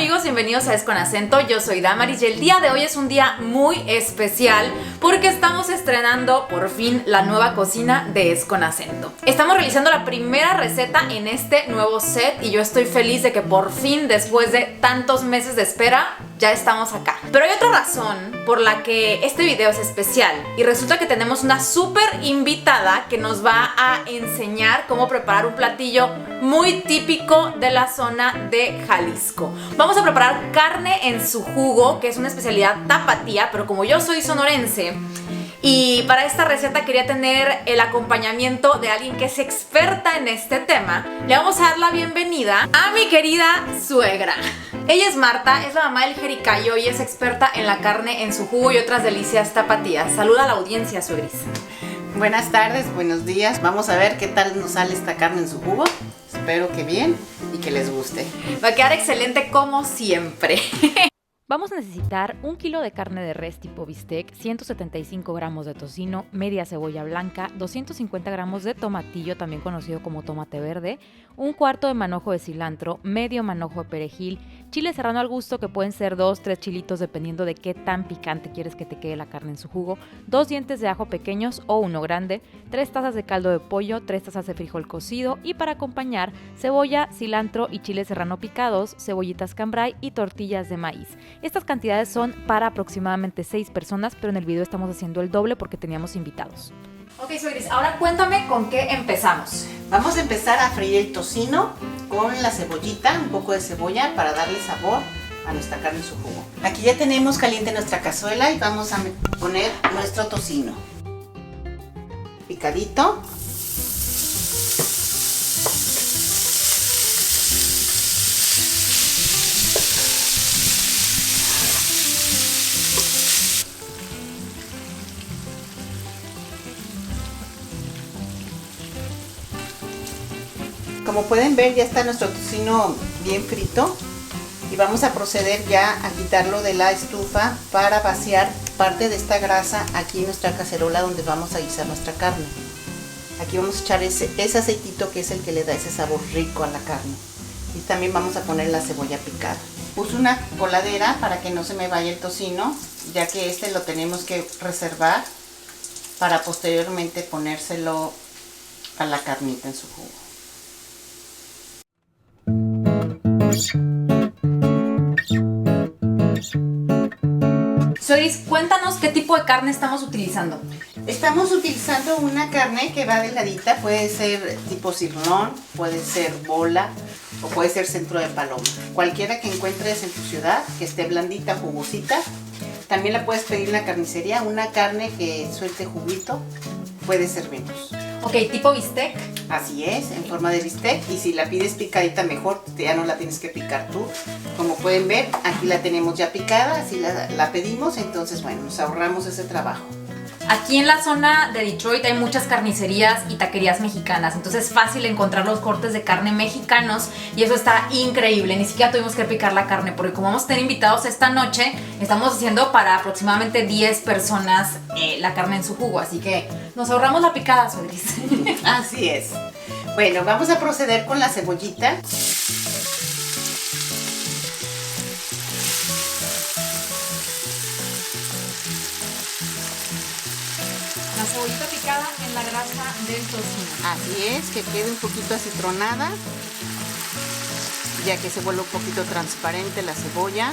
amigos, bienvenidos a Es con Acento. Yo soy Damaris y el día de hoy es un día muy especial porque estamos estrenando por fin la nueva cocina de Es con Acento. Estamos realizando la primera receta en este nuevo set y yo estoy feliz de que por fin, después de tantos meses de espera, ya estamos acá. Pero hay otra razón por la que este video es especial y resulta que tenemos una súper invitada que nos va a enseñar cómo preparar un platillo muy típico de la zona de Jalisco. Vamos a preparar carne en su jugo, que es una especialidad tapatía, pero como yo soy sonorense y para esta receta quería tener el acompañamiento de alguien que es experta en este tema, le vamos a dar la bienvenida a mi querida suegra. Ella es Marta, es la mamá del jericayo y es experta en la carne en su jugo y otras delicias tapatías. Saluda a la audiencia, suegris. Buenas tardes, buenos días. Vamos a ver qué tal nos sale esta carne en su jugo. Espero que bien y que les guste. Va a quedar excelente como siempre. Vamos a necesitar 1 kilo de carne de res tipo bistec, 175 gramos de tocino, media cebolla blanca, 250 gramos de tomatillo, también conocido como tomate verde, 1/4 de manojo de cilantro, medio manojo de perejil, chile serrano al gusto, que pueden ser 2-3 chilitos dependiendo de qué tan picante quieres que te quede la carne en su jugo, 2 dientes de ajo pequeños o uno grande, 3 tazas de caldo de pollo, 3 tazas de frijol cocido y para acompañar cebolla, cilantro y chile serrano picados, cebollitas cambray y tortillas de maíz. Estas cantidades son para aproximadamente 6 personas, pero en el video estamos haciendo el doble porque teníamos invitados. Ok, suegris, ahora cuéntame con qué empezamos. Vamos a empezar a freír el tocino con la cebollita, un poco de cebolla para darle sabor a nuestra carne en su jugo. Aquí ya tenemos caliente nuestra cazuela y vamos a poner nuestro tocino picadito. Como pueden ver, ya está nuestro tocino bien frito y vamos a proceder ya a quitarlo de la estufa para vaciar parte de esta grasa aquí en nuestra cacerola donde vamos a guisar nuestra carne. Aquí vamos a echar ese aceitito que es el que le da ese sabor rico a la carne. Y también vamos a poner la cebolla picada. Puse una coladera para que no se me vaya el tocino, ya que este lo tenemos que reservar para posteriormente ponérselo a la carnita en su jugo. Suegris, cuéntanos qué tipo de carne estamos utilizando. Estamos utilizando una carne que va delgadita, puede ser tipo cirlón, puede ser bola o puede ser centro de paloma. Cualquiera que encuentres en tu ciudad, que esté blandita, jugosita. También la puedes pedir en la carnicería, una carne que suelte juguito, puede servirnos. Ok, tipo bistec. Así es, en forma de bistec, y si la pides picadita mejor, ya no la tienes que picar tú. Como pueden ver, aquí la tenemos ya picada, así la pedimos, entonces bueno, nos ahorramos ese trabajo. Aquí en la zona de Detroit hay muchas carnicerías y taquerías mexicanas, entonces es fácil encontrar los cortes de carne mexicanos y eso está increíble. Ni siquiera tuvimos que picar la carne porque como vamos a tener invitados esta noche, estamos haciendo para aproximadamente 10 personas la carne en su jugo, así que nos ahorramos la picada, suegris. Así es. Bueno, vamos a proceder con la cebollita. La cebollita picada en la grasa del tocino. Así es, que quede un poquito acitronada, ya que se vuelve un poquito transparente la cebolla.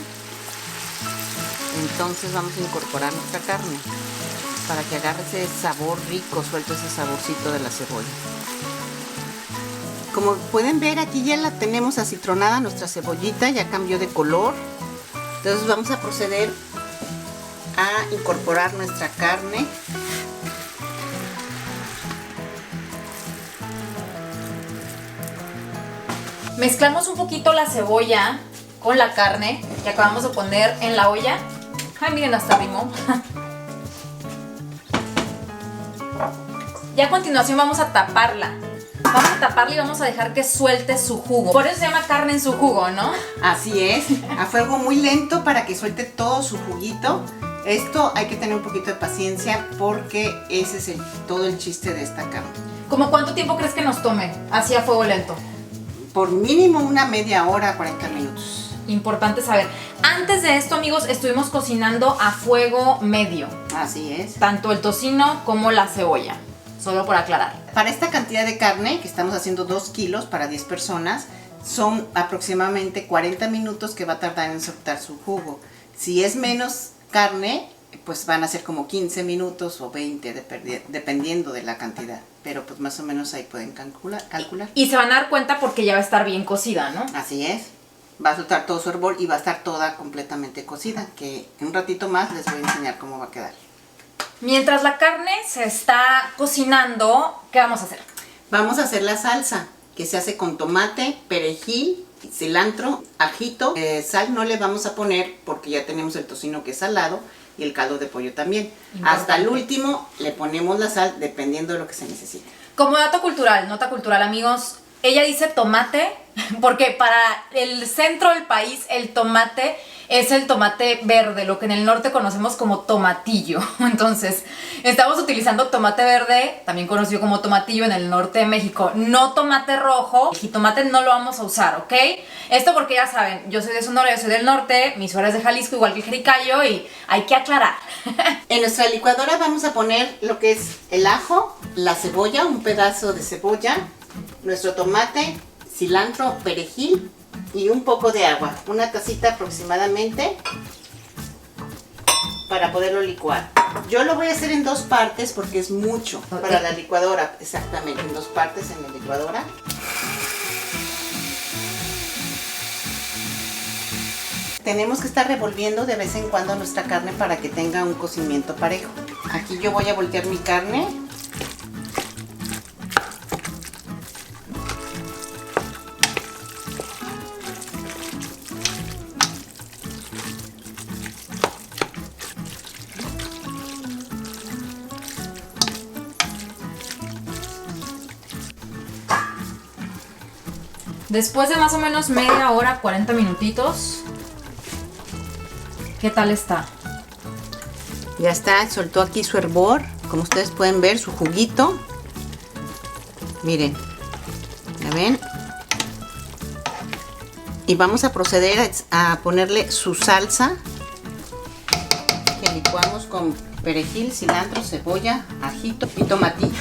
Entonces vamos a incorporar nuestra carne para que agarre ese sabor rico, suelto ese saborcito de la cebolla. Como pueden ver, aquí ya la tenemos acitronada nuestra cebollita, ya cambió de color. Entonces vamos a proceder a incorporar nuestra carne. Mezclamos un poquito la cebolla con la carne que acabamos de poner en la olla. Ay, miren, hasta rimó. Y a continuación vamos a taparla. Vamos a taparla y vamos a dejar que suelte su jugo. Por eso se llama carne en su jugo, ¿no? Así es, a fuego muy lento para que suelte todo su juguito. Esto hay que tener un poquito de paciencia porque ese es todo el chiste de esta carne. ¿Cómo cuánto tiempo crees que nos tome así a fuego lento? Por mínimo una media hora, 40 minutos. Importante saber. Antes de esto, amigos, estuvimos cocinando a fuego medio. Así es. Tanto el tocino como la cebolla. Solo por aclarar. Para esta cantidad de carne, que estamos haciendo 2 kilos para 10 personas, son aproximadamente 40 minutos que va a tardar en soltar su jugo. Si es menos carne, pues van a ser como 15 minutos o 20, dependiendo de la cantidad. Pero pues más o menos ahí pueden calcular. Y se van a dar cuenta porque ya va a estar bien cocida, ¿no? Así es. Va a soltar todo su hervor y va a estar toda completamente cocida, que en un ratito más les voy a enseñar cómo va a quedar. Mientras la carne se está cocinando, ¿qué vamos a hacer? Vamos a hacer la salsa, que se hace con tomate, perejil, cilantro, ajito. Sal no le vamos a poner porque ya tenemos el tocino que es salado y el caldo de pollo también. Importante. Hasta el último le ponemos la sal dependiendo de lo que se necesite. Como dato cultural, nota cultural, amigos, ella dice tomate porque para el centro del país el tomate es el tomate verde, lo que en el norte conocemos como tomatillo. Entonces, estamos utilizando tomate verde, también conocido como tomatillo en el norte de México, no tomate rojo. El jitomate no lo vamos a usar, ¿ok? Esto porque ya saben, yo soy de Sonora, yo soy del norte, mi suegra es de Jalisco, igual que el jericayo, y hay que aclarar. En nuestra licuadora vamos a poner lo que es el ajo, la cebolla, un pedazo de cebolla, nuestro tomate, cilantro, perejil y un poco de agua, una tacita aproximadamente para poderlo licuar. Yo lo voy a hacer en 2 partes porque es mucho para la licuadora, exactamente, en 2 partes en la licuadora. Tenemos que estar revolviendo de vez en cuando nuestra carne para que tenga un cocimiento parejo. Aquí yo voy a voltear mi carne. Después de más o menos media hora, 40 minutitos, ¿qué tal está? Ya está, soltó aquí su hervor, como ustedes pueden ver, su juguito. Miren, ¿ya ven? Y vamos a proceder a ponerle su salsa, que licuamos con perejil, cilantro, cebolla, ajito y tomatillo.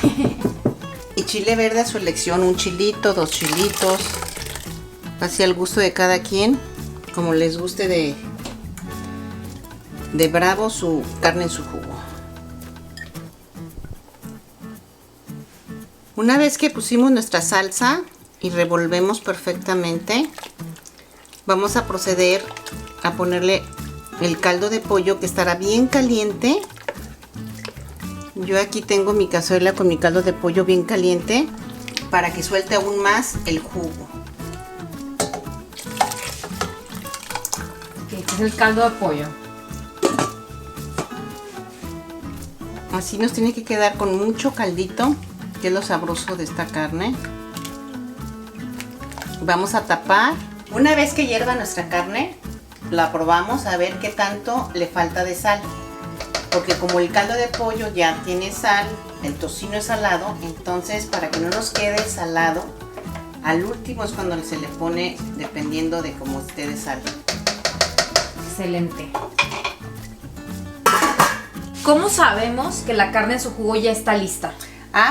Y chile verde a su elección, un chilito, 2 chilitos, así al gusto de cada quien, como les guste de bravo su carne en su jugo. Una vez que pusimos nuestra salsa y revolvemos perfectamente, vamos a proceder a ponerle el caldo de pollo, que estará bien caliente. Yo aquí tengo mi cazuela con mi caldo de pollo bien caliente para que suelte aún más el jugo. Este es el caldo de pollo. Así nos tiene que quedar con mucho caldito, que es lo sabroso de esta carne. Vamos a tapar. Una vez que hierva nuestra carne, la probamos a ver qué tanto le falta de sal. Porque como el caldo de pollo ya tiene sal, el tocino es salado, entonces para que no nos quede salado, al último es cuando se le pone, dependiendo de cómo esté de sal. Excelente. ¿Cómo sabemos que la carne en su jugo ya está lista?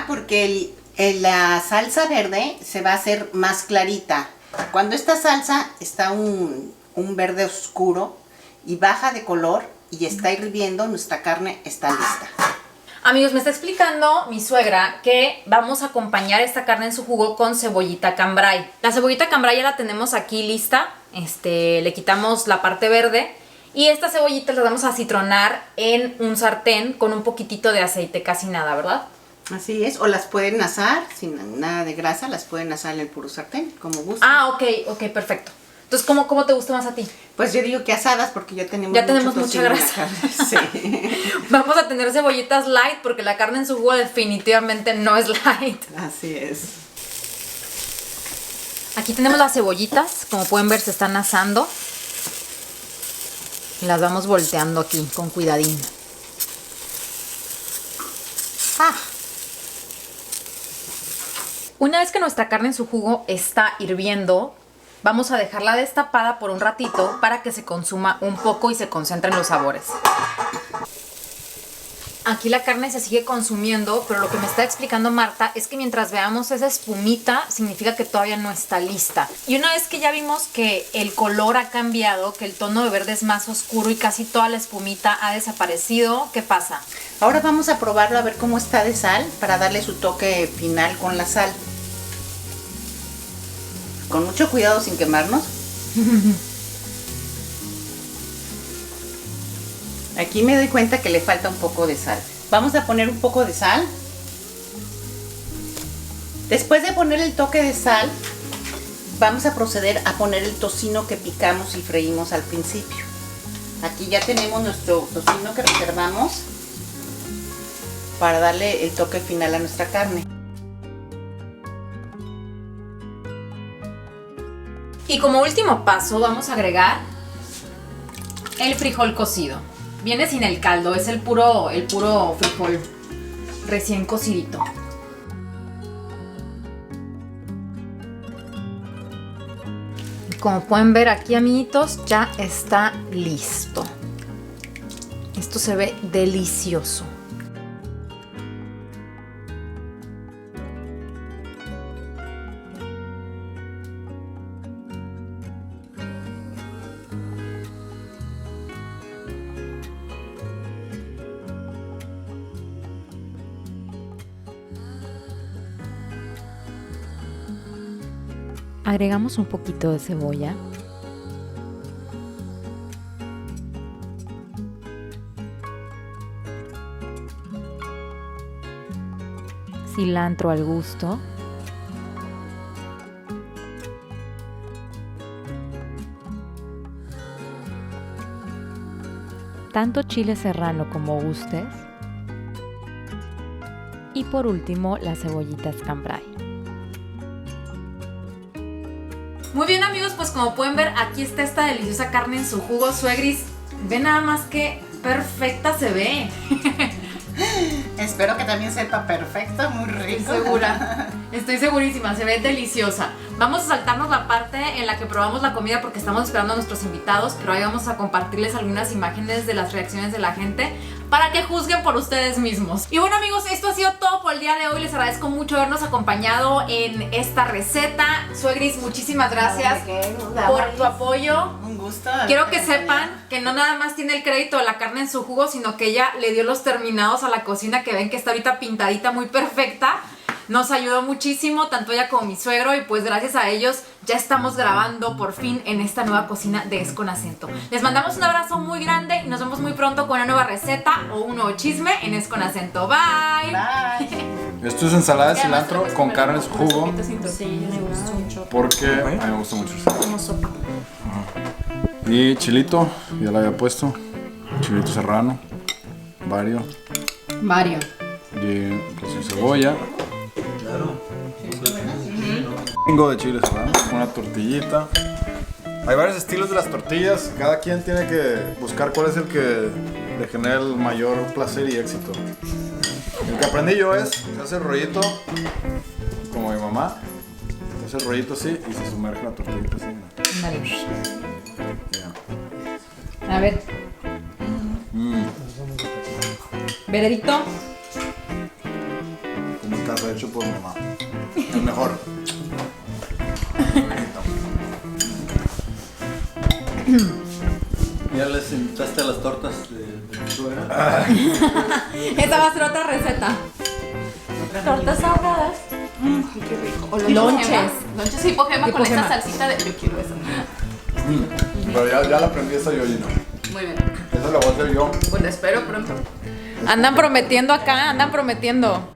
Porque la salsa verde se va a hacer más clarita. Cuando esta salsa está un verde oscuro y baja de color y está hirviendo, nuestra carne está lista. Amigos, me está explicando mi suegra que vamos a acompañar esta carne en su jugo con cebollita cambray. La cebollita cambray ya la tenemos aquí lista. Le quitamos la parte verde y esta cebollita la vamos a citronar en un sartén con un poquitito de aceite, casi nada, ¿verdad? Así es, o las pueden asar sin nada de grasa, las pueden asar en el puro sartén, como gusten. Ah, ok, perfecto. Entonces, ¿cómo te gusta más a ti? Pues yo digo que asadas porque ya tenemos mucha grasa. Sí. Vamos a tener cebollitas light porque la carne en su jugo definitivamente no es light. Así es. Aquí tenemos las cebollitas, como pueden ver se están asando. Y las vamos volteando aquí con cuidadín. Una vez que nuestra carne en su jugo está hirviendo, Vamos a dejarla destapada por un ratito para que se consuma un poco y se concentren los sabores. Aquí la carne se sigue consumiendo, pero lo que me está explicando Marta es que mientras veamos esa espumita, significa que todavía no está lista. Y una vez que ya vimos que el color ha cambiado, que el tono de verde es más oscuro y casi toda la espumita ha desaparecido, ¿qué pasa? Ahora vamos a probarlo a ver cómo está de sal para darle su toque final con la sal. Con mucho cuidado sin quemarnos. Aquí me doy cuenta que le falta un poco de sal. Vamos a poner un poco de sal. Después de poner el toque de sal, vamos a proceder a poner el tocino que picamos y freímos al principio. Aquí ya tenemos nuestro tocino que reservamos para darle el toque final a nuestra carne. Y como último paso vamos a agregar el frijol cocido. Viene sin el caldo, es el puro frijol recién cocidito. Como pueden ver aquí, amiguitos, ya está listo. Esto se ve delicioso. Agregamos un poquito de cebolla. Cilantro al gusto. Tanto chile serrano como gustes. Y por último, las cebollitas cambray. Muy bien, amigos, pues como pueden ver, aquí está esta deliciosa carne en su jugo. Suegris, ve nada más que perfecta se ve. Espero que también sepa perfecto, muy rico. Estoy segura, estoy segurísima, se ve deliciosa. Vamos a saltarnos la parte en la que probamos la comida porque estamos esperando a nuestros invitados, pero ahí vamos a compartirles algunas imágenes de las reacciones de la gente para que juzguen por ustedes mismos. Y bueno, amigos, esto ha sido todo por el día de hoy. Les agradezco mucho habernos acompañado en esta receta. Suegris, muchísimas gracias por tu apoyo. Un gusto. Quiero que sepan que no nada más tiene el crédito de la carne en su jugo, sino que ella le dio los terminados a la cocina, que ven que está ahorita pintadita, muy perfecta. Nos ayudó muchísimo, tanto ella como mi suegro, y pues gracias a ellos ya estamos grabando por fin en esta nueva cocina de Es con Acento. Les mandamos un abrazo muy grande y nos vemos muy pronto con una nueva receta o un nuevo chisme en Es con Acento. Bye. Bye. Esto es ensalada de cilantro con carne en su jugo. Sí, me gusta mucho. Porque a mí me gusta mucho. Como sopa. Y chilito, ya lo había puesto. Chilito serrano. Vario. Mario. Y pues su cebolla. Tengo de chile serrano. Una tortillita. Hay varios estilos de las tortillas. Cada quien tiene que buscar cuál es el que le genera el mayor placer y éxito. El que aprendí yo es, se hace el rollito como mi mamá. Se hace el rollito así y se sumerge la tortillita así. Vale. Ya. A ver. Veredicto. Como en casa hecho por mi mamá. El mejor. ¿Ya les invitaste a las tortas de tu suegra? Esta va a ser otra receta. Tortas ahogadas. Qué rico. O Lonches. Lonches tipo gema Tipo con gema. esta salsita de... Yo quiero eso. Pero ya la aprendí esa yo y no. Muy bien. Esa la voy a hacer yo. Pues la espero pronto. Andan prometiendo acá, andan prometiendo.